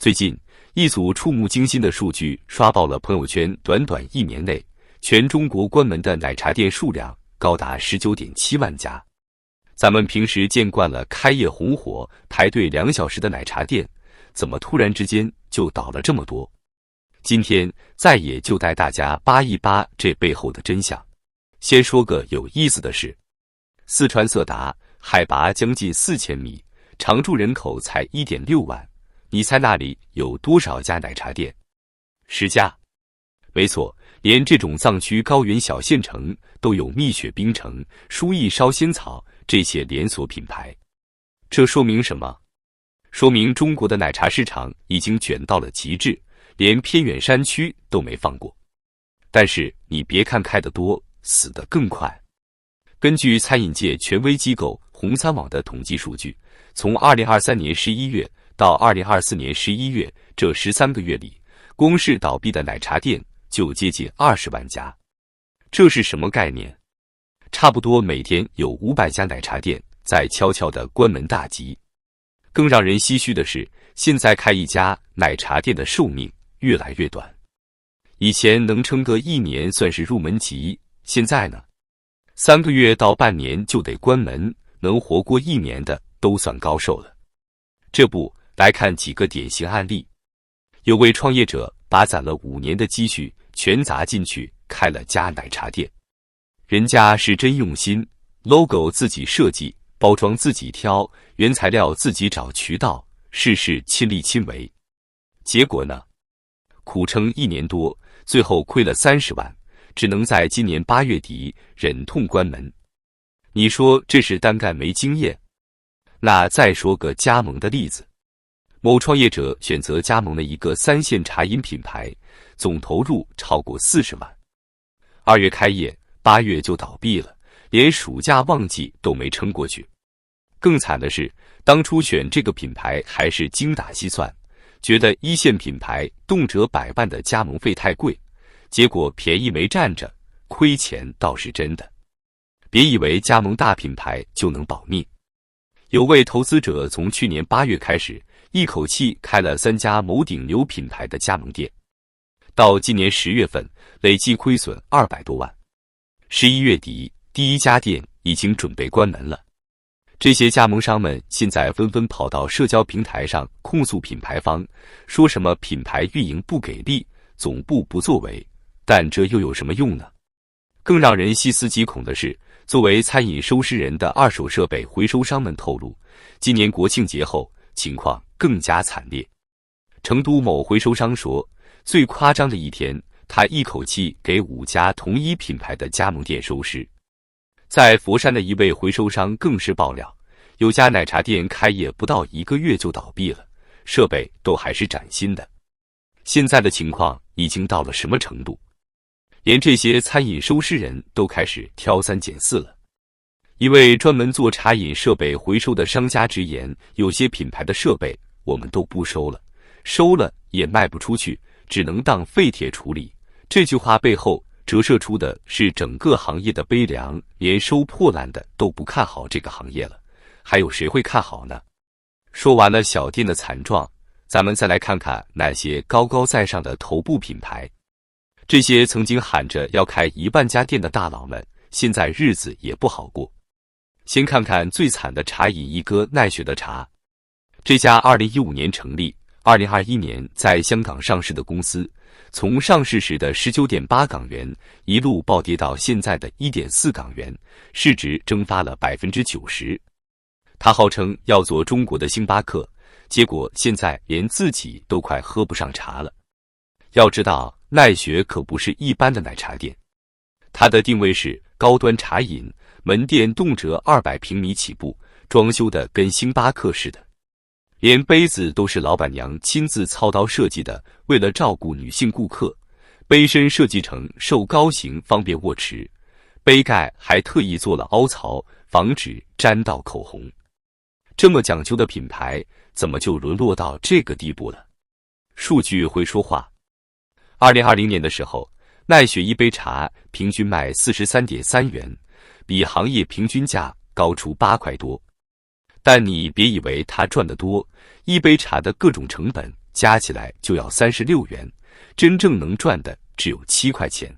最近，一组触目惊心的数据刷爆了朋友圈，短短1年内，全中国关门的奶茶店数量高达19.7万家。咱们平时见惯了开业红火、排队2小时的奶茶店，怎么突然之间就倒了这么多？今天再也就带大家扒一扒这背后的真相。先说个有意思的事，四川色达海拔将近4000米，常住人口才1.6万。你猜那里有多少家奶茶店？10家。没错，连这种藏区高原小县城都有蜜雪冰城、书意烧仙草这些连锁品牌。这说明什么？说明中国的奶茶市场已经卷到了极致，连偏远山区都没放过。但是你别看开得多，死得更快。根据餐饮界权威机构红餐网的统计数据，从2023年11月到2024年11月这13个月里，光是倒闭的奶茶店就接近20万家。这是什么概念？差不多每天有500家奶茶店在悄悄地关门大吉。更让人唏嘘的是，现在开一家奶茶店的寿命越来越短。以前能撑个1年算是入门级，现在呢，3个月到半年就得关门，能活过1年的都算高寿了。这不，来看几个典型案例。有位创业者把攒了5年的积蓄全砸进去，开了家奶茶店。人家是真用心 ，logo 自己设计，包装自己挑，原材料自己找渠道，事事亲力亲为。结果呢，苦撑1年多，最后亏了30万，只能在今年8月底忍痛关门。你说这是单干没经验？那再说个加盟的例子。某创业者选择加盟了一个3线茶饮品牌，总投入超过40万。2月开业，8月就倒闭了，连暑假旺季都没撑过去。更惨的是，当初选这个品牌还是精打细算，觉得1线品牌动辄100万的加盟费太贵，结果便宜没占着，亏钱倒是真的。别以为加盟大品牌就能保命。有位投资者从去年8月开始，一口气开了3家某顶流品牌的加盟店，到今年10月份，累计亏损200多万。11月底，第1家店已经准备关门了。这些加盟商们现在纷纷跑到社交平台上控诉品牌方，说什么品牌运营不给力，总部不作为，但这又有什么用呢？更让人细思极恐的是，作为餐饮收尸人的二手设备回收商们透露，今年国庆节后情况更加惨烈。成都某回收商说，最夸张的一天，他一口气给5家同一品牌的加盟店收尸。在佛山的一位回收商更是爆料，有家奶茶店开业不到1个月就倒闭了，设备都还是崭新的。现在的情况已经到了什么程度？连这些餐饮收尸人都开始挑3拣4了。一位专门做茶饮设备回收的商家直言，有些品牌的设备我们都不收了，收了也卖不出去，只能当废铁处理。这句话背后折射出的是整个行业的悲凉，连收破烂的都不看好这个行业了，还有谁会看好呢？说完了小店的惨状，咱们再来看看那些高高在上的头部品牌。这些曾经喊着要开1万家店的大佬们，现在日子也不好过。先看看最惨的茶饮一哥奈雪的茶。这家2015年成立，2021年在香港上市的公司，从上市时的19.8港元一路暴跌到现在的1.4港元，市值蒸发了90%。他号称要做中国的星巴克，结果现在连自己都快喝不上茶了。要知道，奈雪可不是一般的奶茶店，它的定位是高端茶饮，门店动辄200平米起步，装修的跟星巴克似的，连杯子都是老板娘亲自操刀设计的。为了照顾女性顾客，杯身设计成瘦高型，方便握持，杯盖还特意做了凹槽，防止沾到口红。这么讲究的品牌，怎么就沦落到这个地步了？数据会说话。2020年的时候，奈雪一杯茶平均卖43.3元，比行业平均价高出8块多。但你别以为他赚得多，一杯茶的各种成本加起来就要36元，真正能赚的只有7块钱。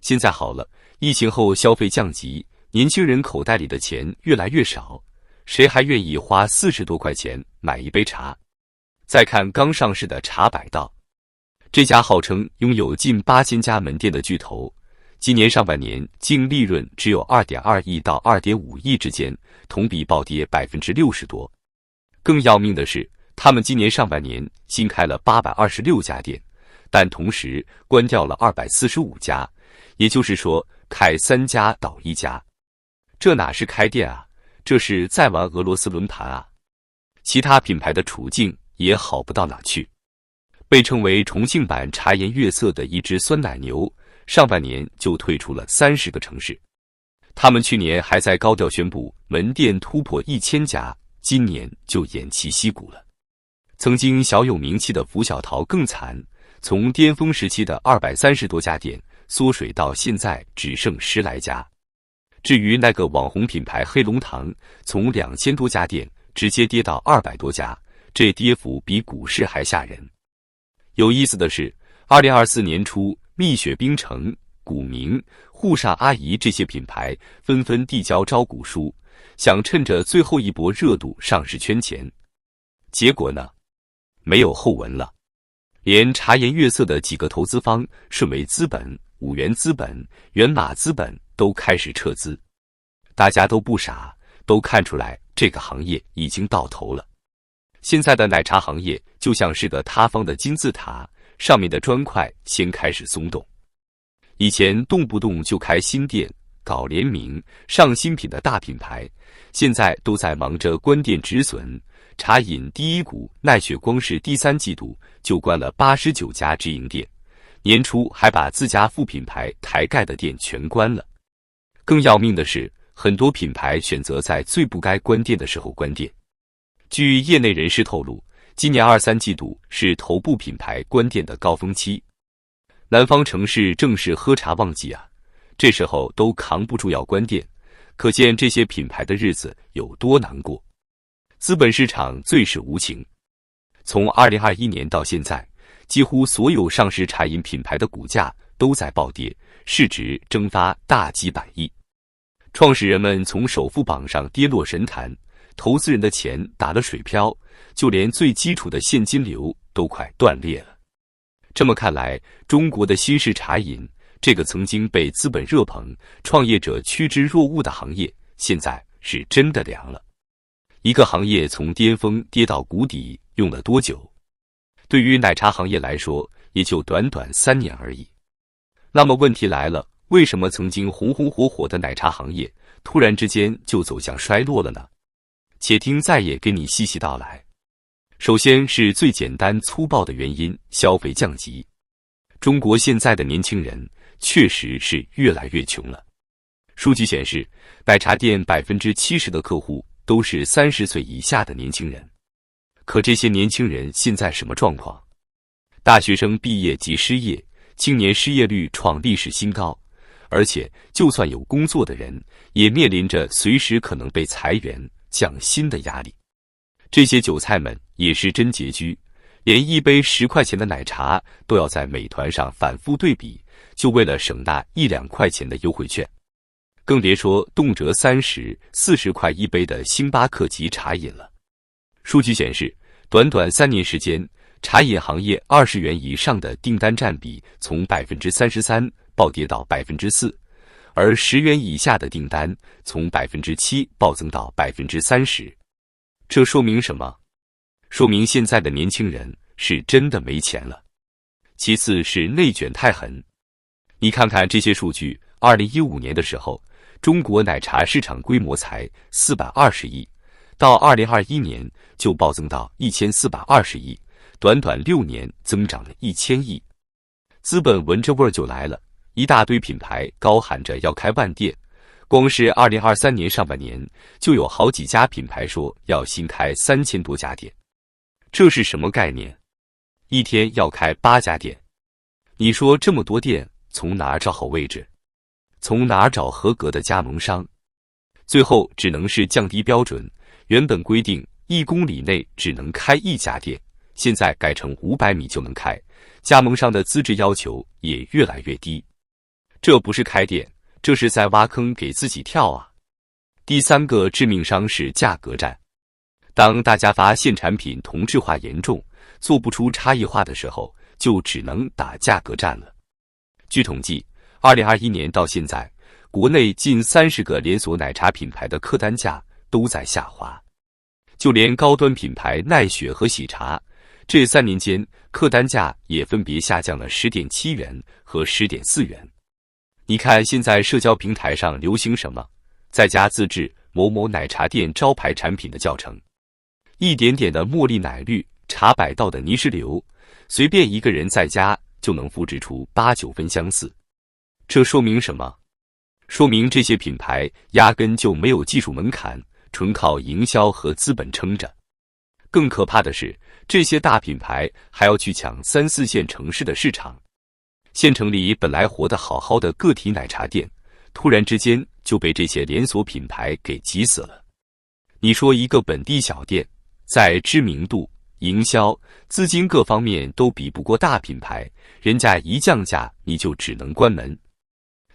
现在好了，疫情后消费降级，年轻人口袋里的钱越来越少，谁还愿意花40多块钱买一杯茶？再看刚上市的茶百道，这家号称拥有近8000家门店的巨头，今年上半年净利润只有2.2亿到2.5亿之间，同比暴跌60%多。更要命的是，他们今年上半年新开了826家店，但同时关掉了245家，也就是说开3家倒1家。这哪是开店啊，这是在玩俄罗斯轮盘啊！其他品牌的处境也好不到哪去。被称为重庆版茶颜悦色的一只酸奶牛，上半年就退出了30个城市。他们去年还在高调宣布门店突破1000家，今年就偃旗息鼓了。曾经小有名气的福小桃更惨，从巅峰时期的230多家店缩水到现在只剩10来家。至于那个网红品牌黑龙堂，从2000多家店直接跌到200多家，这跌幅比股市还吓人。有意思的是，2024年初，蜜雪冰城、古茗、沪上阿姨这些品牌纷纷递交招股书，想趁着最后一波热度上市圈钱。结果呢，没有后文了。连茶颜悦色的几个投资方顺为资本、五元资本、源码资本都开始撤资。大家都不傻，都看出来这个行业已经到头了。现在的奶茶行业就像是个塌方的金字塔，上面的砖块先开始松动。以前动不动就开新店、搞联名、上新品的大品牌，现在都在忙着关店止损。茶饮第一股奈雪光是第3季度就关了89家直营店，年初还把自家副品牌台盖的店全关了。更要命的是，很多品牌选择在最不该关店的时候关店。据业内人士透露，今年2、3季度是头部品牌关店的高峰期。南方城市正是喝茶旺季啊，这时候都扛不住要关店，可见这些品牌的日子有多难过。资本市场最是无情，从2021年到现在，几乎所有上市茶饮品牌的股价都在暴跌，市值蒸发大几百亿。创始人们从首富榜上跌落神坛，投资人的钱打了水漂，就连最基础的现金流都快断裂了。这么看来，中国的新式茶饮，这个曾经被资本热捧、创业者趋之若鹜的行业，现在是真的凉了。一个行业从巅峰跌到谷底用了多久？对于奶茶行业来说，也就短短3年而已。那么问题来了，为什么曾经红红火火的奶茶行业突然之间就走向衰落了呢？且听在野给你细细道来。首先是最简单粗暴的原因，消费降级。中国现在的年轻人确实是越来越穷了。数据显示，奶茶店70%的客户都是30岁以下的年轻人。可这些年轻人现在什么状况？大学生毕业即失业，青年失业率创历史新高，而且就算有工作的人，也面临着随时可能被裁员、降薪的压力。这些韭菜们也是真拮据，连一杯10块钱的奶茶都要在美团上反复对比，就为了省那1、2块钱的优惠券。更别说动辄30、40块一杯的星巴克级茶饮了。数据显示，短短3年时间，茶饮行业20元以上的订单占比从33%暴跌到4%，而10元以下的订单从7%暴增到30%。这说明什么？说明现在的年轻人是真的没钱了。其次是内卷太狠。你看看这些数据，2015年的时候，中国奶茶市场规模才420亿，到2021年就暴增到1420亿，短短6年增长了1000亿。资本闻着味儿就来了，一大堆品牌高喊着要开万店，光是2023年上半年就有好几家品牌说要新开3000多家店。这是什么概念？一天要开8家店。你说这么多店，从哪儿找好位置？从哪儿找合格的加盟商？最后只能是降低标准，原本规定1公里内只能开1家店，现在改成500米就能开，加盟商的资质要求也越来越低。这不是开店，这是在挖坑给自己跳啊！第三个致命伤是价格战。当大家发现产品同质化严重，做不出差异化的时候，就只能打价格战了。据统计，2021年到现在，国内近30个连锁奶茶品牌的客单价都在下滑。就连高端品牌奈雪和喜茶，这3年间客单价也分别下降了10.7元和10.4元。你看现在社交平台上流行什么？在家自制某某奶茶店招牌产品的教程，一点点的茉莉奶绿、茶百道的泥石流，随便一个人在家就能复制出8、9分相似。这说明什么？说明这些品牌压根就没有技术门槛，纯靠营销和资本撑着。更可怕的是，这些大品牌还要去抢3、4线城市的市场。县城里本来活得好好的个体奶茶店，突然之间就被这些连锁品牌给挤死了。你说一个本地小店，在知名度、营销、资金各方面都比不过大品牌，人家一降价你就只能关门。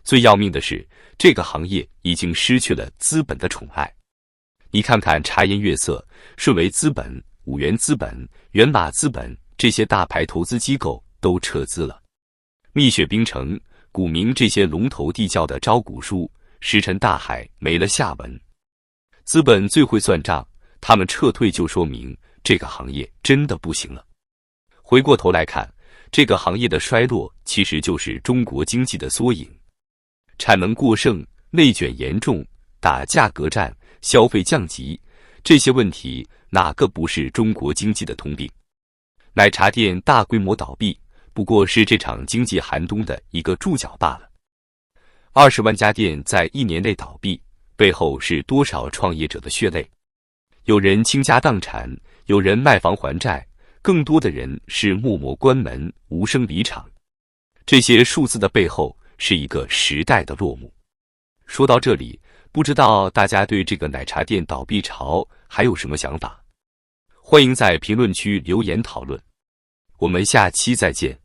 最要命的是，这个行业已经失去了资本的宠爱。你看看茶颜悦色、顺为资本、五源资本、源码资本这些大牌投资机构都撤资了。蜜雪冰城、古茗这些龙头地窖的招股书石沉大海，没了下文。资本最会算账，他们撤退就说明这个行业真的不行了。回过头来看，这个行业的衰落其实就是中国经济的缩影。产能过剩、内卷严重、打价格战、消费降级，这些问题哪个不是中国经济的通病？奶茶店大规模倒闭，不过是这场经济寒冬的一个注脚罢了。20万家店在1年内倒闭，背后是多少创业者的血泪？有人倾家荡产，有人卖房还债，更多的人是默默关门，无声离场。这些数字的背后，是一个时代的落幕。说到这里，不知道大家对这个奶茶店倒闭潮还有什么想法？欢迎在评论区留言讨论。我们下期再见。